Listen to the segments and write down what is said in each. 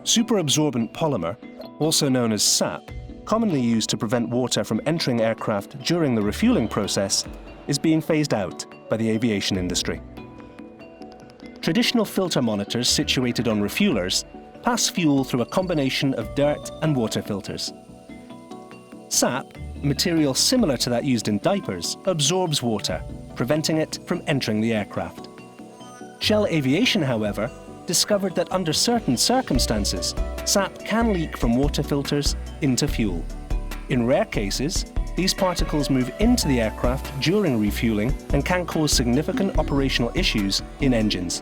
Superabsorbent polymer, also known as SAP, commonly used to prevent water from entering aircraft during the refueling process, is being phased out by the aviation industry. Traditional filter monitors situated on refuelers pass fuel through a combination of dirt and water filters. SAP, a material similar to that used in diapers, absorbs water, preventing it from entering the aircraft. Shell Aviation, however, discovered that under certain circumstances, SAP can leak from water filters into fuel. In rare cases, these particles move into the aircraft during refueling and can cause significant operational issues in engines.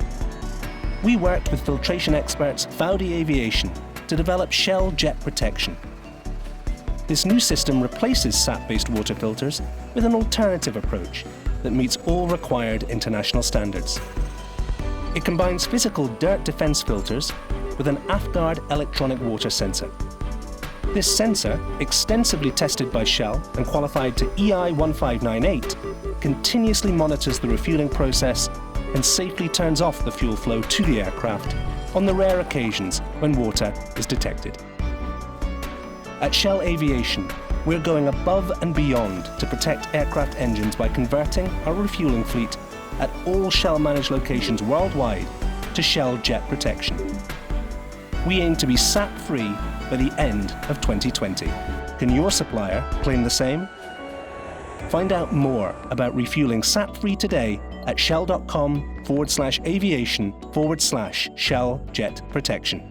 We worked with filtration experts Shell Aviation to develop Shell Jet Protection. This new system replaces SAP-based water filters with an alternative approach that meets all required international standards. It combines physical dirt defense filters with an AFGUARD electronic water sensor. This sensor, extensively tested by Shell and qualified to EI 1598, continuously monitors the refueling process and safely turns off the fuel flow to the aircraft on the rare occasions when water is detected. At Shell Aviation, we're going above and beyond to protect aircraft engines by converting our refueling fleet at all Shell-managed locations worldwide to Shell Jet Protection. We aim to be SAP-free by the end of 2020. Can your supplier claim the same? Find out more about refueling SAP-free today at shell.com/aviation/Shell Jet Protection.